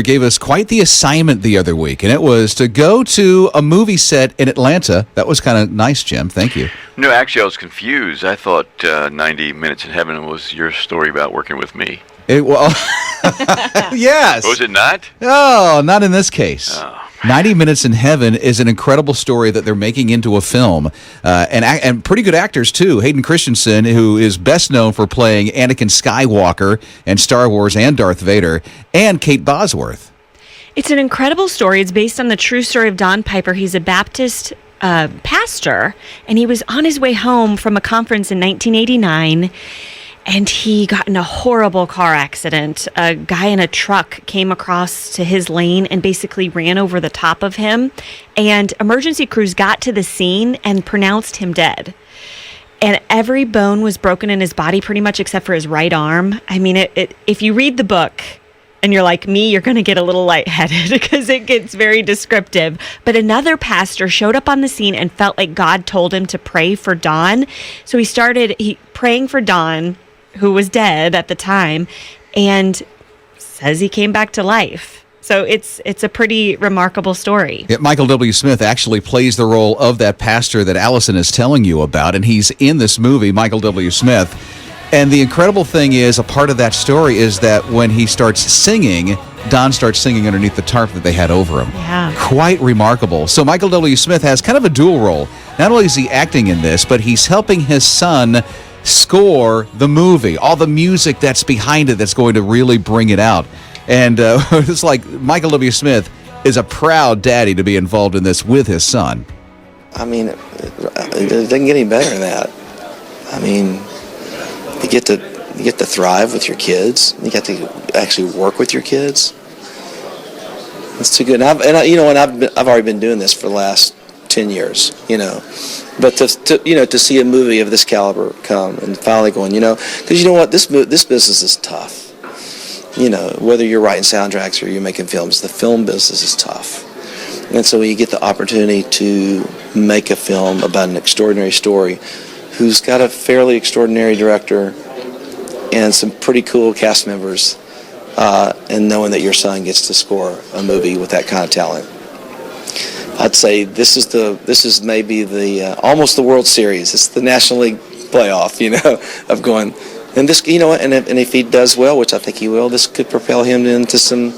gave us quite the assignment the other week, and it was to go to a movie set in Atlanta. That was kind of nice, Jim. Thank you. No, actually, I was confused. I thought 90 Minutes in Heaven was your story about working with me. Yes. Was it not? Oh, not in this case. Oh. 90 Minutes in Heaven is an incredible story that they're making into a film. And pretty good actors, too. Hayden Christensen, who is best known for playing Anakin Skywalker in Star Wars and Darth Vader, and Kate Bosworth. It's an incredible story. It's based on the true story of Don Piper. He's a Baptist pastor, and he was on his way home from a conference in 1989. And he got in a horrible car accident. A guy in a truck came across to his lane and basically ran over the top of him. And emergency crews got to the scene and pronounced him dead. And every bone was broken in his body pretty much except for his right arm. I mean, if you read the book and you're like me, you're going to get a little lightheaded because it gets very descriptive. But another pastor showed up on the scene and felt like God told him to pray for Don. So he started praying for Don, who was dead at the time, and says he came back to life. So it's a pretty remarkable story. Yeah, Michael W. Smith actually plays the role of that pastor that Allison is telling you about, and he's in this movie, Michael W. Smith. And the incredible thing is, a part of that story is that when he starts singing, Don starts singing underneath the tarp that they had over him. Yeah. Quite remarkable. So Michael W. Smith has kind of a dual role. Not only is he acting in this, but he's helping his son score the movie, all the music that's behind it that's going to really bring it out. And it's like Michael W. Smith is a proud daddy to be involved in this with his son. I mean, it doesn't get any better than that. I mean, you get to thrive with your kids. You get to actually work with your kids. It's too good. And I've already been doing this for the last 10 years, but to see a movie of this caliber come and finally going, because you know what, this business is tough. Whether you're writing soundtracks or you're making films, the film business is tough. And so when you get the opportunity to make a film about an extraordinary story, who's got a fairly extraordinary director and some pretty cool cast members, and knowing that your son gets to score a movie with that kind of talent, I'd say this is maybe the almost the World Series. It's the National League playoff, of going. And this, and if he does well, which I think he will, this could propel him into some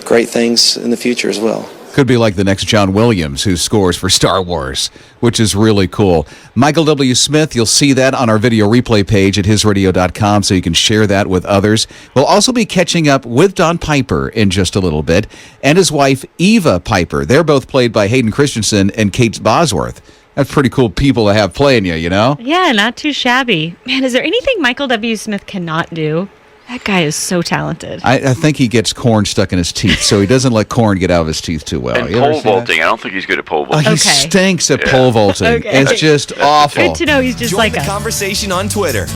great things in the future as well. Could be like the next John Williams, who scores for Star Wars, which is really cool. Michael W. Smith, you'll see that on our video replay page at hisradio.com, so you can share that with others. We'll also be catching up with Don Piper in just a little bit, and his wife, Eva Piper. They're both played by Hayden Christensen and Kate Bosworth. That's pretty cool people to have playing you, Yeah, not too shabby. Man, is there anything Michael W. Smith cannot do? That guy is so talented. I think he gets corn stuck in his teeth, so he doesn't let corn get out of his teeth too well. And pole vaulting. I don't think he's good at pole vaulting. He stinks at pole vaulting. Okay. It's just awful. Good to know he's just Join like the us. conversation on Twitter